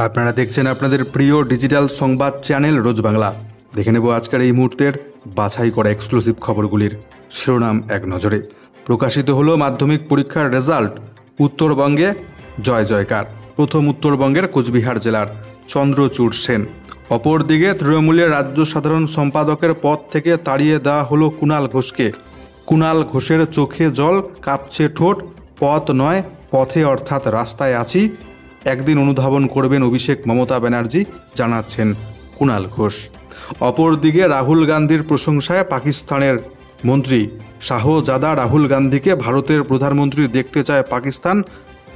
আপনারা দেখছেন আপনাদের প্রিয় ডিজিটাল সংবাদ চ্যানেল রোজ বাংলা। দেখে নেব আজকের এই মুহূর্তের বাছাই করা এক্সক্লুসিভ খবরগুলির শিরোনাম এক নজরে। প্রকাশিত হলো মাধ্যমিক পরীক্ষার রেজাল্ট। উত্তরবঙ্গে জয় জয়কার। প্রথম উত্তরবঙ্গের কোচবিহার জেলার চন্দ্রচূড় সেন। অপরদিকে তৃণমূলের রাজ্য সাধারণ সম্পাদকের পদ থেকে তাড়িয়ে দেওয়া হলো কুণাল ঘোষকে। কুণাল ঘোষের চোখে জল, কাঁপছে ঠোঁট। পথ নয় পথে, অর্থাৎ রাস্তায় আছি, একদিন অনুধাবন করবেন অভিষেক মমতা ব্যানার্জি, জানাচ্ছেন কুণাল ঘোষ। অপরদিকে রাহুল গান্ধীর প্রশংসায় পাকিস্তানের মন্ত্রী শাহজাদা। রাহুল গান্ধীকে ভারতের প্রধানমন্ত্রী দেখতে চায় পাকিস্তান,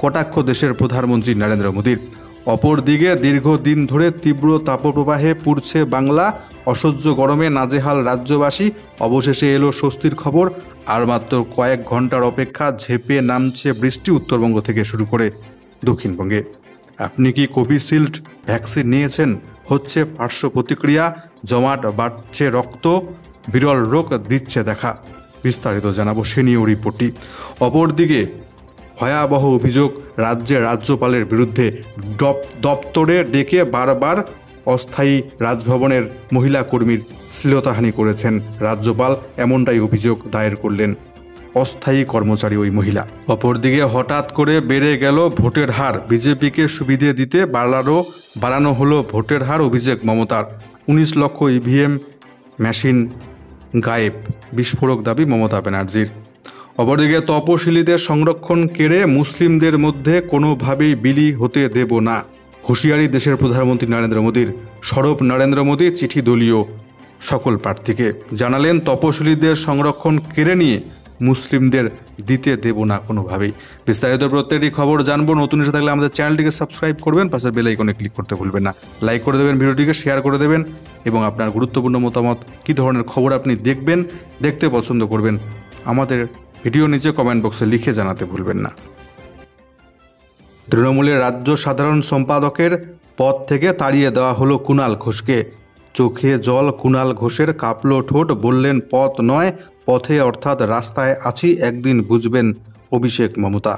কটাক্ষ দেশের প্রধানমন্ত্রী নরেন্দ্র মোদীর। অপরদিকে দীর্ঘদিন ধরে তীব্র তাপপ্রবাহে পুড়ছে বাংলা। অসহ্য গরমে নাজেহাল রাজ্যবাসী। অবশেষে এলো স্বস্তির খবর। আর মাত্র কয়েক ঘন্টার অপেক্ষা, ঝেঁপে নামছে বৃষ্টি উত্তরবঙ্গ থেকে শুরু করে দক্ষিণবঙ্গে। আপনি কি কোভিশিল্ড ভ্যাকসিন নিয়েছেন? হচ্ছে পার্শ্ব প্রতিক্রিয়া, জমাট বাড়ছে রক্ত, বিরল রোগ দিচ্ছে দেখা। বিস্তারিত জানাবো সে নিয়েও রিপোর্টটি। অপরদিকে ভয়াবহ অভিযোগ রাজ্যের রাজ্যপালের বিরুদ্ধে। দপ্তরে ডেকে বারবার অস্থায়ী রাজভবনের মহিলা কর্মীর শ্লীলতাহানি করেছেন রাজ্যপাল, এমনটাই অভিযোগ দায়ের করলেন অস্থায়ী কর্মচারী ওই মহিলা। অপরদিকে হঠাৎ করে বেড়ে গেল ভোটের হার। বিজেপিকে সুবিধে দিতে বাড়ানো হলো ভোটের হার। অভিষেক মমতার 19 লক্ষ ইভিএম মেশিন গায়েব, বিস্ফোরক দাবি মমতা ব্যানার্জির। অপরদিকে তপশিলীদের সংরক্ষণ কেড়ে মুসলিমদের মধ্যে কোনোভাবেই বিলি হতে দেব না, হুঁশিয়ারি দেশের প্রধানমন্ত্রী নরেন্দ্র মোদীর। সরব নরেন্দ্র মোদী চিঠি দলীয় সকল প্রার্থীকে, জানালেন তপশিলীদের সংরক্ষণ কেড়ে নিয়ে মুসলিমদের দিতে দেব না কোনোভাবেই। বিস্তারিত প্রত্যেকটি খবর জানবো। নতুন এসে থাকলে আমাদের চ্যানেলটিকে সাবস্ক্রাইব করবেন, পাশের বেল আইকনে ক্লিক করতে ভুলবেন না। লাইক করে দেবেন, ভিডিওটিকে শেয়ার করে দেবেন এবং আপনার গুরুত্বপূর্ণ মতামত, কী ধরনের খবর আপনি দেখতে পছন্দ করবেন, আমাদের ভিডিও নিচে কমেন্ট বক্সে লিখে জানাতে ভুলবেন না। তৃণমূলের রাজ্য সাধারণ সম্পাদকের পদ থেকে তাড়িয়ে দেওয়া হলো কুণাল ঘোষকে। চোখে জল কুণাল ঘোষের, কাঁপলো ঠোঁট, বললেন পথ নয় পথে, অর্থাৎ রাস্তায় আছি, একদিন বুঝবেন অভিষেক মমতা।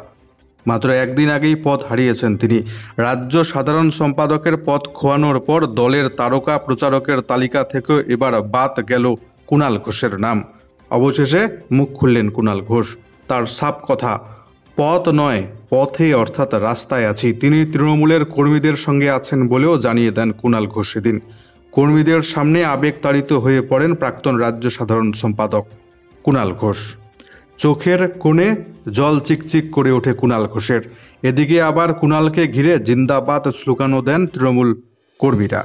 মাত্র একদিন আগেই পদ হারিয়েছেন তিনি। রাজ্য সাধারণ সম্পাদকের পদ খোয়ানোর পর দলের তারকা প্রচারকের তালিকা থেকেও এবার বাদ গেল কুণাল ঘোষের নাম। অবশেষে মুখ খুললেন কুণাল ঘোষ। তার সাফ কথা, পথ নয় পথে, অর্থাৎ রাস্তায় আছি। তিনি তৃণমূলের কর্মীদের সঙ্গে আছেন বলেও জানিয়ে দেন কুণাল ঘোষ সেদিন। কর্মীদের সামনে আবেগতাড়িত হয়ে পড়েন প্রাক্তন রাজ্য সাধারণ সম্পাদক কুণাল ঘোষ। চোখের কোণে জল চিকচিক করে ওঠে কুণাল ঘোষের। এদিকে আবার কুণালকে ঘিরে জিন্দাবাদ স্লোগানও দেন তৃণমূল কর্মীরা।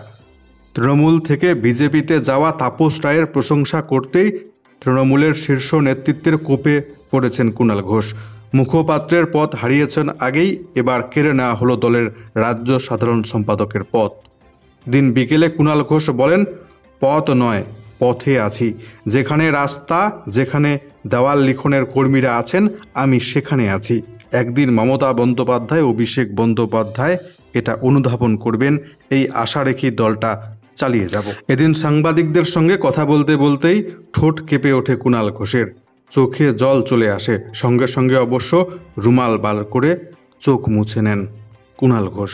তৃণমূল থেকে বিজেপিতে যাওয়া তাপস রায়ের প্রশংসা করতেই তৃণমূলের শীর্ষ নেতৃত্বের কোপে পড়েছেন কুণাল ঘোষ। মুখপাত্রের পদ হারিয়েছেন আগেই, এবার কেড়ে নেওয়া হলো দলের রাজ্য সাধারণ সম্পাদকের পদ। দিন বিকেলে কুণাল ঘোষ বলেন, পথ নয় পথে আছি, যেখানে রাস্তা, যেখানে দেওয়াল লিখনের কর্মীরা আছেন, আমি সেখানে আছি। একদিন মমতা বন্দ্যোপাধ্যায়, অভিষেক বন্দ্যোপাধ্যায় এটা অনুধাবন করবেন, এই আশা রেখেই দলটা চালিয়ে যাব। এদিন সাংবাদিকদের সঙ্গে কথা বলতে বলতেই ঠোঁট কেঁপে ওঠে কুণাল ঘোষের, চোখে জল চলে আসে। সঙ্গে সঙ্গে অবশ্য রুমাল বার করে চোখ মুছে নেন কুণাল ঘোষ।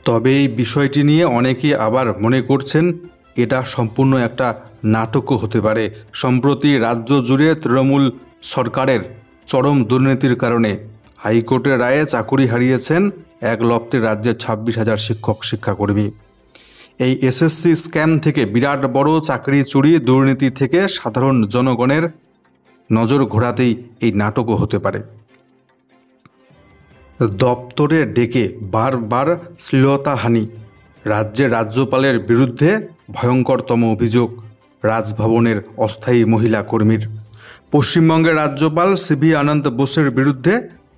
তবে এই বিষয়টি নিয়ে অনেকেই আবার মনে করছেন এটা সম্পূর্ণ একটা নাটকও হতে পারে। সম্প্রতি রাজ্য জুড়ে তৃণমূল সরকারের চরম দুর্নীতির কারণে হাইকোর্টের রায়ে চাকুরি হারিয়েছেন এক লপ্তে রাজ্যের 26,000 শিক্ষক শিক্ষাকর্মী। এই এসএসসি স্ক্যাম থেকে, বিরাট বড় চাকরি চুরি দুর্নীতি থেকে সাধারণ জনগণের নজর ঘোরাতেই এই নাটকও হতে পারে। দপ্তরে ডেকে বারবার শ্লীলতাহানি। রাজ্যের রাজ্যপালের বিরুদ্ধে ভয়ঙ্করতম অভিযোগ রাজভবনের অস্থায়ী মহিলা কর্মীর। পশ্চিমবঙ্গের রাজ্যপাল সিভি আনন্দ বোসের বিরুদ্ধে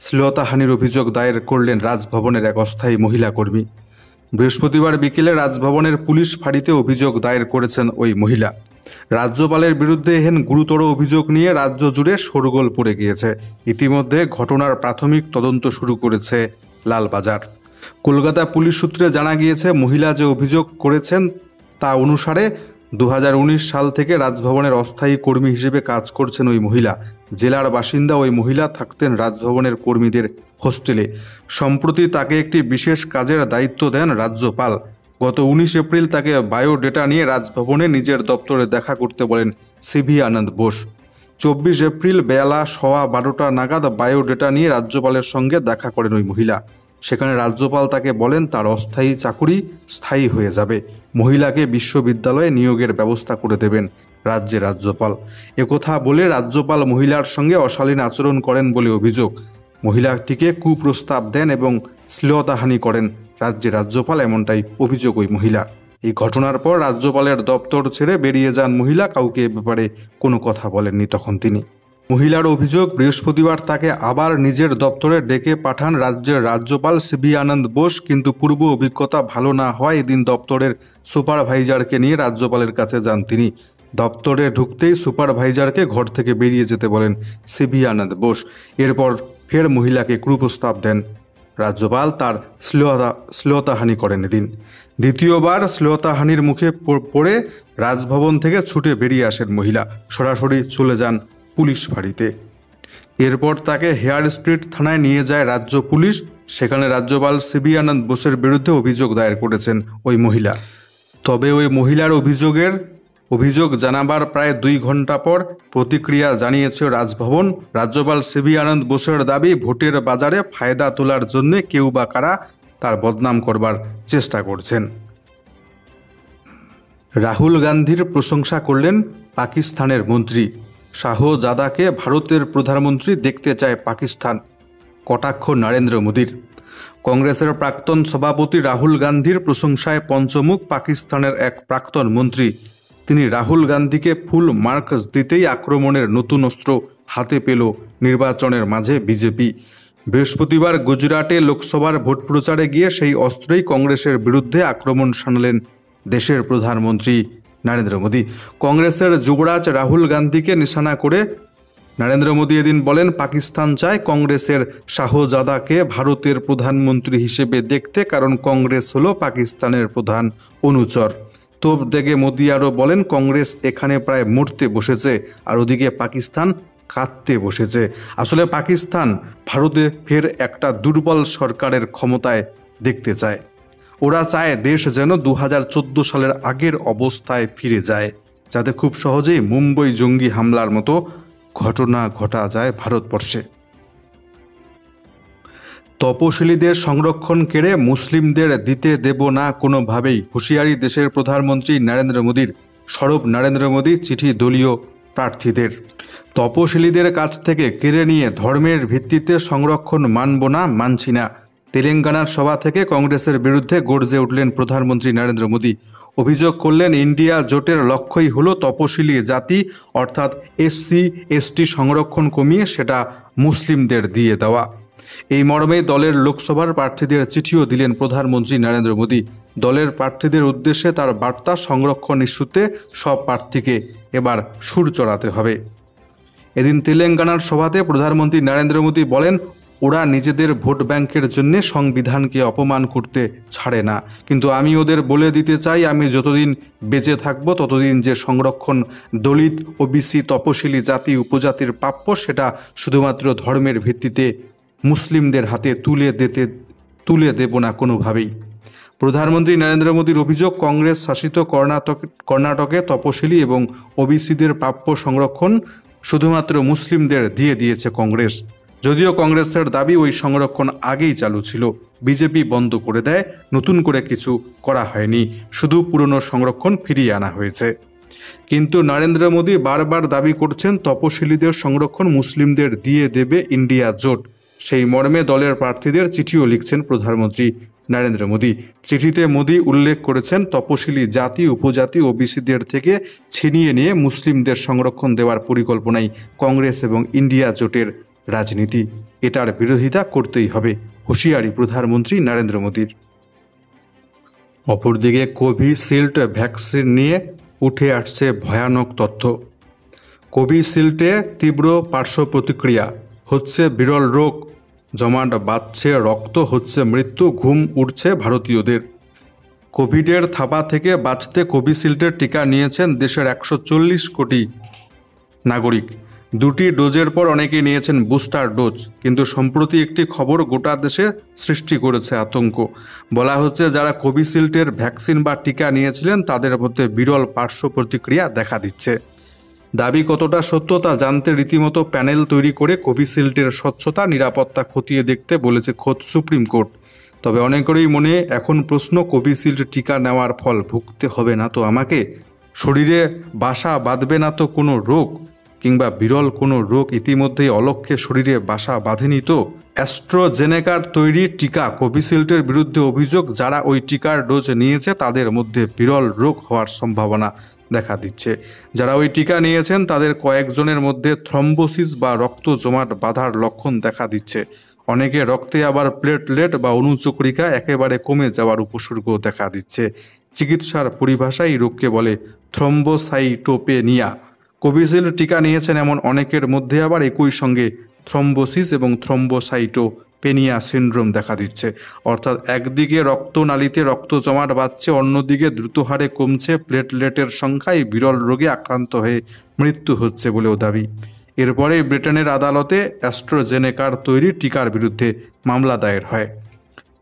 শ্লীলতাহানির অভিযোগ দায়ের করলেন রাজভবনের এক অস্থায়ী মহিলা কর্মী। বৃহস্পতিবার বিকেলে রাজভবনের পুলিশ ফাঁড়িতে অভিযোগ দায়ের করেছেন ওই মহিলা। রাজ্যপালের বিরুদ্ধে এহেন গুরুতর অভিযোগ নিয়ে রাজ্য জুড়ে শোরগোল পড়ে গিয়েছে। ইতিমধ্যে ঘটনার প্রাথমিক তদন্ত শুরু করেছে লালবাজার। কলকাতা পুলিশ সূত্রে জানা গিয়েছে, মহিলা যে অভিযোগ করেছেন তা অনুসারে 2019 সাল থেকে রাজভবনের অস্থায়ী কর্মী হিসেবে কাজ করছেন ওই মহিলা। জেলার বাসিন্দা ওই মহিলা থাকতেন রাজভবনের কর্মীদের হোস্টেলে। সম্প্রতি তাকে একটি বিশেষ কাজের দায়িত্ব দেন রাজ্যপাল। গত 19 এপ্রিল তাকে বায়োডেটা নিয়ে রাজভবনে নিজের দপ্তরে দেখা করতে বলেন সিভি আনন্দ বোস। 24 এপ্রিল বেলা 12:15 নাগাদ বায়োডেটা নিয়ে রাজ্যপালের সঙ্গে দেখা করেন ওই মহিলা। সেখানে রাজ্যপাল তাকে বলেন তার অস্থায়ী চাকুরি স্থায়ী হয়ে যাবে, মহিলাকে বিশ্ববিদ্যালয়ে নিয়োগের ব্যবস্থা করে দেবেন রাজ্যের রাজ্যপাল। একথা বলে রাজ্যপাল মহিলার সঙ্গে অশালীন আচরণ করেন বলে অভিযোগ। মহিলাটিকে কুপ্রস্তাব দেন এবং শ্লীলতাহানি করেন রাজ্যের রাজ্যপাল, এমনটাই অভিযোগ ওই মহিলার। এই ঘটনার পর রাজ্যপালের দপ্তর ছেড়ে বেরিয়ে যান মহিলা। কাউকে এ ব্যাপারে কোনো কথা বলেননি তখন তিনি। মহিলার অভিযোগ, বৃহস্পতিবার তাকে আবার নিজের দপ্তরে ডেকে পাঠান রাজ্যের রাজ্যপাল সিভি আনন্দ বোস, কিন্তু পূর্ব অভিজ্ঞতা ভালো না হওয়ায় এদিন দপ্তরের সুপারভাইজারকে নিয়ে রাজ্যপালের কাছে যান তিনি। দপ্তরে ঢুকতেই সুপারভাইজারকে ঘর থেকে বেরিয়ে যেতে বলেন সিভি আনন্দ বোস। এরপর ফের মহিলাকে কুপ্রস্তাব দেন রাজ্যপাল, তার শ্লীলতাহানি করেন এদিন। দ্বিতীয়বার শ্লীলতাহানির মুখে পড়ে রাজভবন থেকে ছুটে বেরিয়ে আসেন মহিলা, সরাসরি চলে যান পুলিশ ফাঁড়িতে। এরপর তাকে হেয়ার স্ট্রিট থানায় নিয়ে যায় রাজ্য পুলিশ। সেখানে রাজ্যপাল সিভি আনন্দ বোসের বিরুদ্ধে অভিযোগ দায়ের করেছেন ওই মহিলা। তবে ওই মহিলার অভিযোগ জানাবার প্রায় 2 ঘন্টা পর প্রতিক্রিয়া জানিয়েছে রাজভবন। রাজ্যপাল সিভি আনন্দ বোসের দাবি, ভোটের বাজারে ফায়দা তোলার জন্য কেউ বা কারা তার বদনাম করবার চেষ্টা করছেন। রাহুল গান্ধীর প্রশংসা করলেন পাকিস্তানের মন্ত্রী। শাহজাদাকে ভারতের প্রধানমন্ত্রী দেখতে চায় পাকিস্তান, কটাক্ষ নরেন্দ্র মোদীর। কংগ্রেসের প্রাক্তন সভাপতি রাহুল গান্ধীর প্রশংসায় পঞ্চমুখ পাকিস্তানের এক প্রাক্তন মন্ত্রী। তিনি রাহুল গান্ধীকে ফুল মার্কস দিতেই আক্রমণের নতুন অস্ত্র হাতে পেল নির্বাচনের মাঝে বিজেপি। বৃহস্পতিবার গুজরাটে লোকসভার ভোট প্রচারে গিয়ে সেই অস্ত্রেই কংগ্রেসের বিরুদ্ধে আক্রমণ শানালেন দেশের প্রধানমন্ত্রী নরেন্দ্র মোদী। কংগ্রেসের যুবরাজ রাহুল গান্ধীকে নিশানা করে নরেন্দ্র মোদী এদিন বলেন, পাকিস্তান চায় কংগ্রেসের শাহজাদাকে ভারতের প্রধানমন্ত্রী হিসেবে দেখতে, কারণ কংগ্রেস হলো পাকিস্তানের প্রধান অনুচর। তোপ দেগে মোদী আরও বলেন, কংগ্রেস এখানে প্রায় মরতে বসেছে আর ওদিকে পাকিস্তান কাঁদতে বসেছে। আসলে পাকিস্তান ভারতে ফের একটা দুর্বল সরকারের ক্ষমতায় দেখতে চায়। ওরা চায় দেশ যেন 2014 সালের আগের অবস্থায় ফিরে যায়, যাতে খুব সহজেই মুম্বই জঙ্গি হামলার মতো ঘটনা ঘটা যায় ভারতবর্ষে। তপশিলীদের সংরক্ষণ কেড়ে মুসলিমদের দিতে দেব না কোনোভাবেই, হুঁশিয়ারি দেশের প্রধানমন্ত্রী নরেন্দ্র মোদীর। সরব নরেন্দ্র মোদী চিঠি দলীয় প্রার্থীদের। তপশিলীদের কাছ থেকে কেড়ে নিয়ে ধর্মের ভিত্তিতে সংরক্ষণ মানব না, মানছি না। তেলেঙ্গানার সভা থেকে কংগ্রেসের বিরুদ্ধে গর্জে উঠলেন প্রধানমন্ত্রী নরেন্দ্র মোদী। অভিযোগ করলেন, ইন্ডিয়া জোটের লক্ষ্যই হলো তপশিলি জাতি অর্থাৎ SC ST সংরক্ষণ কমিয়ে সেটা মুসলিমদের দিয়ে দেওয়া। এই মর্মে দলের লোকসভার প্রার্থীদের চিঠিও দিলেন প্রধানমন্ত্রী নরেন্দ্র মোদী। দলের প্রার্থীদের উদ্দেশ্যে তার বার্তা, সংরক্ষণ ইস্যুতে সব প্রার্থীকে এবার সুর চড়াতে হবে। এদিন তেলেঙ্গানার সভাতে প্রধানমন্ত্রী নরেন্দ্র মোদী বলেন, ওরা নিজেদের ভোট ব্যাংকের জন্য সংবিধানকে অপমান করতে ছাড়ে না, কিন্তু আমি ওদের বলে দিতে চাই, আমি যতদিন বেঁচে থাকব ততদিন যে সংরক্ষণ দলিত, OBC, তপশিলি জাতি উপজাতির প্রাপ্য সেটা শুধুমাত্র ধর্মের ভিত্তিতে মুসলিমদের হাতে তুলে দেব না কোনোভাবেই। প্রধানমন্ত্রী নরেন্দ্র মোদীর অভিযোগ, কংগ্রেস শাসিত কর্ণাটকে তপশিলি এবং OBCদের প্রাপ্য সংরক্ষণ শুধুমাত্র মুসলিমদের দিয়ে দিয়েছে কংগ্রেস। যদিও কংগ্রেসের দাবি ওই সংরক্ষণ আগেই চালু ছিল, বিজেপি বন্ধ করে দেয়, নতুন করে কিছু করা হয়নি, শুধু পুরনো সংরক্ষণ ফিরিয়ে আনা হয়েছে। কিন্তু নরেন্দ্র মোদী বারবার দাবি করছেন তপশিলীদের সংরক্ষণ মুসলিমদের দিয়ে দেবে ইন্ডিয়া জোট। সেই মর্মে দলের প্রার্থীদের চিঠিও লিখছেন প্রধানমন্ত্রী নরেন্দ্র মোদী। চিঠিতে মোদী উল্লেখ করেছেন, তপশিলি জাতি উপজাতি OBCদের থেকে ছিনিয়ে নিয়ে মুসলিমদের সংরক্ষণ দেওয়ার পরিকল্পনাই কংগ্রেস এবং ইন্ডিয়া জোটের রাজনীতি। এটার বিরোধিতা করতেই হবে, হুঁশিয়ারি প্রধানমন্ত্রী নরেন্দ্র মোদীর। অপরদিকে কোভিশিল্ড ভ্যাকসিন নিয়ে উঠে আসছে ভয়ানক তথ্য। কোভিশিল্ডে তীব্র পার্শ্ব প্রতিক্রিয়া, হচ্ছে বিরল রোগ, জমাট বাঁধছে রক্ত, হচ্ছে মৃত্যু, ঘুম উঠছে ভারতীয়দের। কোভিডের থাবা থেকে বাঁচতে কোভিশিল্ডের টিকা নিয়েছেন দেশের 140 কোটি নাগরিক। 2টি ডোজের পর অনেকেই নিয়েছেন বুস্টার ডোজ, কিন্তু সম্প্রতি একটি খবর গোটা দেশে সৃষ্টি করেছে আতঙ্ক। বলা হচ্ছে যারা কোভিশিল্ডের ভ্যাকসিন বা টিকা নিয়েছিলেন তাদের মধ্যে বিরল পার্শ্ব প্রতিক্রিয়া দেখা দিচ্ছে। দাবি কতটা সত্য তা জানতে রীতিমতো প্যানেল তৈরি করে কোভিশিল্ডের স্বচ্ছতা নিরাপত্তা খতিয়ে দেখতে বলেছে খোদ সুপ্রিম কোর্ট। তবে অনেকেরই মনে এখন প্রশ্ন, কোভিশিল্ড টিকা নেওয়ার ফল ভুগতে হবে না তো আমাকে? শরীরে বাসা বাঁধবে না তো কোনো রোগ, কিংবা বিরল কোনো রোগ ইতিমধ্যেই অলক্ষ্যে শরীরে বাসা বাঁধেনি তো? অ্যাস্ট্রাজেনেকার তৈরি টিকা কোভিশিল্ডের বিরুদ্ধে অভিযোগ, যারা ওই টিকার ডোজ নিয়েছে তাদের মধ্যে বিরল রোগ হওয়ার সম্ভাবনা দেখা দিচ্ছে। যারা ওই টিকা নিয়েছেন তাদের কয়েকজনের মধ্যে থ্রম্বোসিস বা রক্ত জমাট বাঁধার লক্ষণ দেখা দিচ্ছে। অনেকে রক্তে আবার প্লেটলেট বা অনুচক্রিকা একেবারে কমে যাওয়ার উপসর্গ দেখা দিচ্ছে। চিকিৎসার পরিভাষায় এই রোগকে বলে থ্রম্বোসাইটোপেনিয়া। কোভিশিল্ড টিকা নিয়েছেন এমন অনেকের মধ্যে আবার একই সঙ্গে থ্রম্বোসিস এবং থ্রম্বোসাইটোপেনিয়া সিন্ড্রোম দেখা দিচ্ছে। অর্থাৎ একদিকে রক্তনালীতে রক্ত জমাট বাঁধছে, অন্যদিকে দ্রুত হারে কমছে প্লেটলেটের সংখ্যায় বিরল রোগে আক্রান্ত হয়ে মৃত্যু হচ্ছে বলেও দাবি। এরপরে ব্রিটেনের আদালতে অ্যাস্ট্রাজেনেকার তৈরি টিকার বিরুদ্ধে মামলা দায়ের হয়।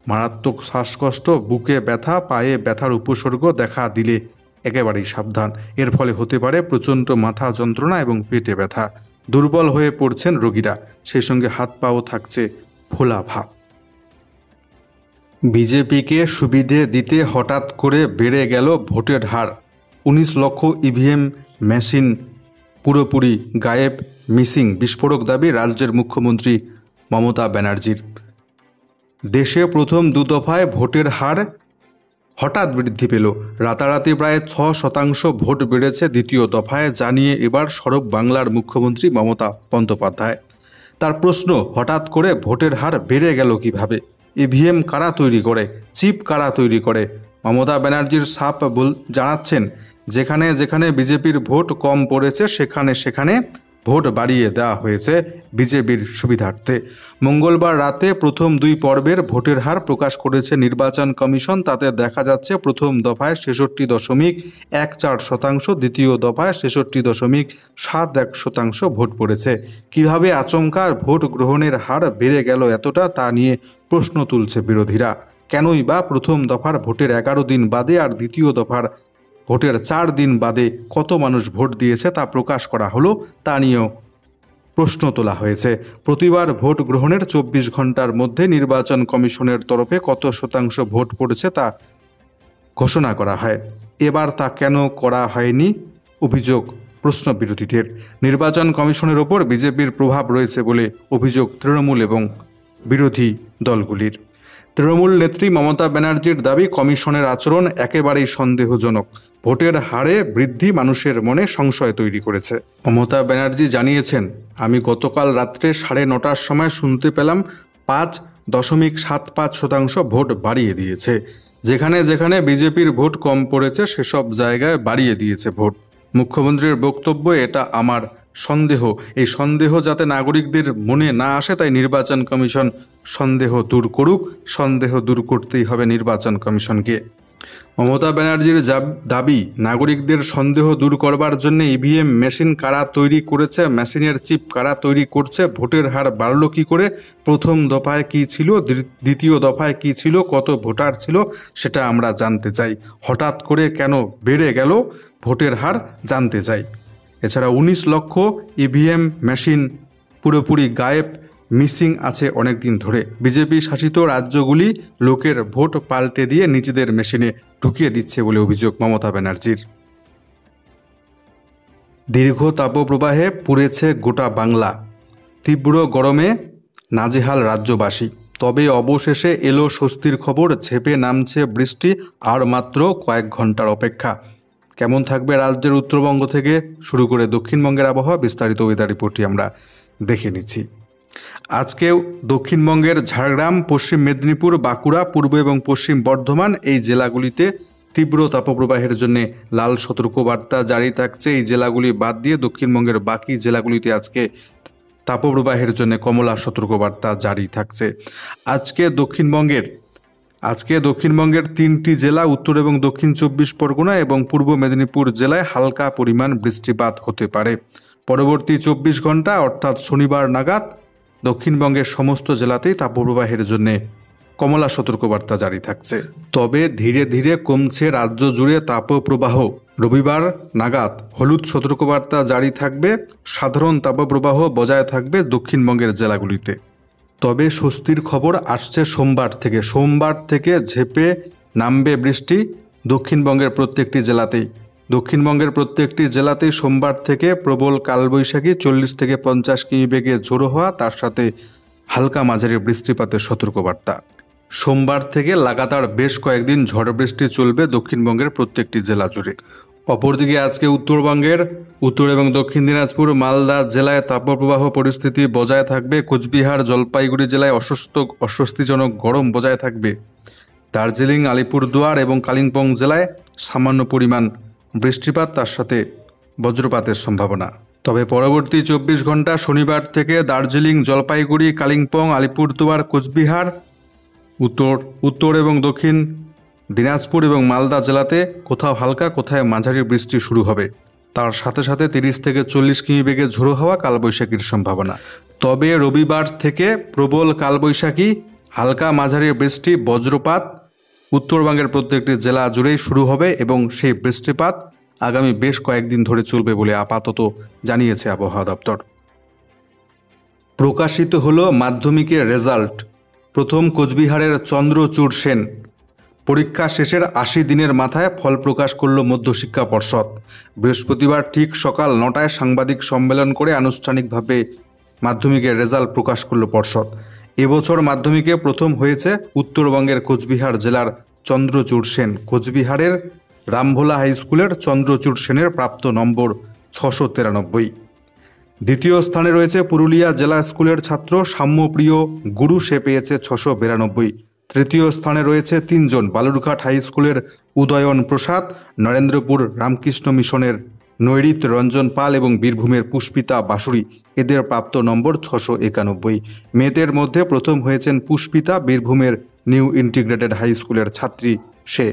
মারাত্মক শ্বাসকষ্ট, বুকে ব্যথা, পায়ে ব্যথার উপসর্গ দেখা দিলে একেবারেই সাবধান। এর ফলে হতে পারে প্রচণ্ড মাথা যন্ত্রণা এবং পেটে ব্যথা। দুর্বল হয়ে পড়ছেন রোগীরা, সেই সঙ্গে হাত পাও থাকছে ফোলা ভাব। বিজেপিকে সুবিধে দিতে হঠাৎ করে বেড়ে গেল ভোটের হার। 19 লক্ষ ইভিএম মেশিন পুরোপুরি গায়েব, মিসিং। বিস্ফোরক দাবি রাজ্যের মুখ্যমন্ত্রী মমতা ব্যানার্জির। দেশে প্রথম 2 দফায় ভোটের হার হঠাৎ বৃদ্ধি পেল। রাতারাতি প্রায় 6% ভোট বেড়েছে দ্বিতীয় দফায়, জানিয়ে এবার সরব বাংলার মুখ্যমন্ত্রী মমতা বন্দ্যোপাধ্যায়। তার প্রশ্ন, হঠাৎ করে ভোটের হার বেড়ে গেল কিভাবে? ইভিএম কারা তৈরি করে? চিপ কারা তৈরি করে? মমতা ব্যানার্জির সাফ জানাচ্ছেন, যেখানে যেখানে বিজেপির ভোট কম পড়েছে সেখানে সেখানে ভোট বাড়িয়ে দেওয়া হয়েছে বিজেপির সুবিধার্থে। মঙ্গলবার রাতে প্রথম 2 পর্বের ভোটের হার প্রকাশ করেছে নির্বাচন কমিশন। তাতে দেখা যাচ্ছে প্রথম দফায় 66.14%, দ্বিতীয় দফায় 66.71% ভোট পড়েছে। কিভাবে আচমকা ভোট গ্রহণের হার বেড়ে গেল এতটা, তা নিয়ে প্রশ্ন তুলছে বিরোধীরা। কেনই বা প্রথম দফার ভোটের 11 দিন বাদে আর দ্বিতীয় দফার ভোটের 4 দিন বাদে কত মানুষ ভোট দিয়েছে তা প্রকাশ করা হলো, তা নিয়েও প্রশ্ন তোলা হয়েছে। প্রতিবার ভোট গ্রহণের 24 ঘন্টার মধ্যে নির্বাচন কমিশনের তরফে কত শতাংশ ভোট পড়েছে তা ঘোষণা করা হয়। এবার তা কেন করা হয়নি অভিযোগ প্রশ্ন বিরোধীদের। নির্বাচন কমিশনের ওপর বিজেপির প্রভাব রয়েছে বলে অভিযোগ তৃণমূল এবং বিরোধী দলগুলির। তৃণমূল নেত্রী মমতা ব্যানার্জির দাবি, কমিশনের আচরণ একেবারেই সন্দেহজনক। ভোটের হারে বৃদ্ধি মানুষের মনে সংশয় তৈরি করেছে। মমতা ব্যানার্জি জানিয়েছেন, আমি গতকাল রাত্রে 9:30টার সময় শুনতে পেলাম 5.75% ভোট বাড়িয়ে দিয়েছে। যেখানে যেখানে বিজেপির ভোট কম পড়েছে সেসব জায়গায় বাড়িয়ে দিয়েছে ভোট। মুখ্যমন্ত্রীর বক্তব্য, এটা আমার সন্দেহ। এই সন্দেহ যাতে নাগরিকদের মনে না আসে তাই নির্বাচন কমিশন সন্দেহ দূর করুক। সন্দেহ দূর করতেই হবে নির্বাচন কমিশনকে। মমতা ব্যানার্জির দাবি, নাগরিকদের সন্দেহ দূর করবার জন্য ইভিএম মেশিন কারা তৈরি করেছে, মেশিনের চিপ কারা তৈরি করছে, ভোটের হার বাড়লো কী করে, প্রথম দফায় কী ছিল, দ্বিতীয় দফায় কী ছিল, কত ভোটার ছিল, সেটা আমরা জানতে চাই। হঠাৎ করে কেন বেড়ে গেল ভোটের হার জানতে চাই। এছাড়া 19 লক্ষ ইভিএম মেশিন পুরোপুরি গায়েব, মিসিং আছে অনেক দিন ধরে। বিজেপি শাসিত রাজ্যগুলি লোকের ভোট পাল্টে দিয়ে নিজেদের মেশিনে ঢুকিয়ে দিচ্ছে বলে অভিযোগ মমতা ব্যানার্জির। দীর্ঘ তাপপ্রবাহে পুড়েছে গোটা বাংলা। তীব্র গরমে নাজেহাল রাজ্যবাসী। তবে অবশেষে এলো স্বস্তির খবর, ঝেঁপে নামছে বৃষ্টি। আর মাত্র কয়েক ঘন্টার অপেক্ষা। কেমন থাকবে রাজ্যের উত্তরবঙ্গ থেকে শুরু করে দক্ষিণবঙ্গের আবহাওয়া, বিস্তারিত ওয়েদার রিপোর্টটি আমরা দেখে নিচ্ছি। আজকেও দক্ষিণবঙ্গের ঝাড়গ্রাম, পশ্চিম মেদিনীপুর, বাঁকুড়া, পূর্ব এবং পশ্চিম বর্ধমান এই জেলাগুলিতে তীব্র তাপপ্রবাহের জন্য লাল সতর্কবার্তা জারি থাকছে। এই জেলাগুলি বাদ দিয়ে দক্ষিণবঙ্গের বাকি জেলাগুলিতে আজকে তাপপ্রবাহের জন্য কমলা সতর্কবার্তা জারি থাকছে। আজকে দক্ষিণবঙ্গের আজকে দক্ষিণবঙ্গের 3টি জেলা উত্তর এবং দক্ষিণ 24 পরগনা এবং পূর্ব মেদিনীপুর জেলায় হালকা পরিমাণ বৃষ্টিপাত হতে পারে। পরবর্তী 24 ঘন্টা অর্থাৎ শনিবার নাগাদ দক্ষিণবঙ্গের সমস্ত জেলাতেই তাপপ্রবাহের জন্য কমলা সতর্কবার্তা জারি থাকছে। তবে ধীরে ধীরে কমছে রাজ্য জুড়ে তাপপ্রবাহ। রবিবার নাগাদ হলুদ সতর্কবার্তা জারি থাকবে। সাধারণ তাপপ্রবাহ বজায় থাকবে দক্ষিণবঙ্গের জেলাগুলিতে। তবে স্বস্তির খবর আসছে সোমবার থেকে ঝেঁপে নামবে বৃষ্টি দক্ষিণবঙ্গের প্রত্যেকটি জেলাতেই সোমবার থেকে প্রবল কালবৈশাখী 40 থেকে 50 কিমি বেগে ঝোড়ো হওয়া, তার সাথে হালকা মাঝারি বৃষ্টিপাতের সতর্কবার্তা। সোমবার থেকে লাগাতার বেশ কয়েকদিন ঝড় বৃষ্টি চলবে দক্ষিণবঙ্গের প্রত্যেকটি জেলা জুড়ে। অপরদিকে আজকে উত্তরবঙ্গের উত্তর এবং দক্ষিণ দিনাজপুর, মালদা জেলায় তাপপ্রবাহ পরিস্থিতি বজায় থাকবে। কোচবিহার, জলপাইগুড়ি জেলায় অস্বস্তিজনক গরম বজায় থাকবে। দার্জিলিং, আলিপুরদুয়ার এবং কালিম্পং জেলায় সামান্য পরিমাণ বৃষ্টিপাত, তার সাথে বজ্রপাতের সম্ভাবনা। তবে পরবর্তী 24 ঘন্টা শনিবার থেকে দার্জিলিং, জলপাইগুড়ি, কালিম্পং, আলিপুরদুয়ার, কোচবিহার, উত্তর এবং দক্ষিণ দিনাজপুর এবং মালদা জেলাতে কোথাও হালকা কোথাও মাঝারি বৃষ্টি শুরু হবে। তার সাথে সাথে 30 থেকে 40 কিমি বেগে ঝোড়ো হওয়া, কালবৈশাখীর সম্ভাবনা। তবে রবিবার থেকে প্রবল কালবৈশাখী, হালকা মাঝারি বৃষ্টি, বজ্রপাত উত্তরবঙ্গের প্রত্যেকটি জেলা জুড়েই শুরু হবে এবং সেই বৃষ্টিপাত আগামী বেশ কয়েকদিন ধরে চলবে বলে আপাতত জানিয়েছে আবহাওয়া দপ্তর। প্রকাশিত হলো মাধ্যমিকের রেজাল্ট। প্রথম কোচবিহারের চন্দ্রচূড় সেন। পরীক্ষা শেষের 80 দিনের মাথায় ফল প্রকাশ করল মধ্যশিক্ষা পর্ষদ। বৃহস্পতিবার ঠিক সকাল 9টায় সাংবাদিক সম্মেলন করে আনুষ্ঠানিকভাবে মাধ্যমিকের রেজাল্ট প্রকাশ করল পর্ষদ। এবছর মাধ্যমিকে প্রথম হয়েছে উত্তরবঙ্গের কোচবিহার জেলার চন্দ্রচূড় সেন। কোচবিহারের রামভোলা হাই স্কুলের চন্দ্রচূড় সেনের প্রাপ্ত নম্বর 693। দ্বিতীয় স্থানে রয়েছে পুরুলিয়া জেলা স্কুলের ছাত্র সাম্যপ্রিয় গুরু, সে পেয়েছে 692। তৃতীয় স্থানে রয়েছে 3 জন, বালুরঘাট হাই স্কুলের উদয়ন প্রসাদ, নরেন্দ্রপুর রামকৃষ্ণ মিশনের নৈরিত রঞ্জন পাল এবং বীরভূমের পুষ্পিতা বাসুরি, এদের প্রাপ্ত নম্বর 691। মেয়েদের মধ্যে প্রথম হয়েছেন পুষ্পিতা, বীরভূমের নিউ ইন্টিগ্রেটেড হাই স্কুলের ছাত্রী। সে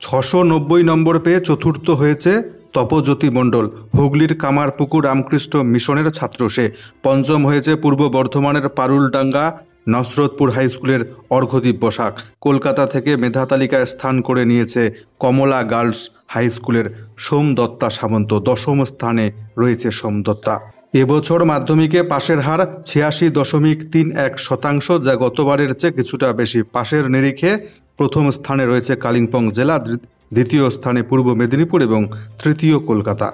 690 নম্বর পেয়ে চতুর্থ হয়েছে তপজ্যোতি মণ্ডল, হুগলির কামারপুকুর রামকৃষ্ণ মিশনের ছাত্র। সে পঞ্চম হয়েছে পূর্ব বর্ধমানের পারুলডাঙ্গা নসরতপুর হাই স্কুলের অর্ঘ্যদীপ বসাক। কলকাতা থেকে মেধা তালিকায় স্থান করে নিয়েছে কমলা গার্লস হাই স্কুলের সোম দত্তা সামন্ত। 10ম স্থানে রয়েছে সোম দত্তা। এবছর মাধ্যমিকে পাশের হার 86.31%, যা গতবারের চেয়ে কিছুটা বেশি। পাশের নিরিখে প্রথম স্থানে রয়েছে কালিম্পং জেলা, দ্বিতীয় স্থানে পূর্ব মেদিনীপুর এবং তৃতীয় কলকাতা।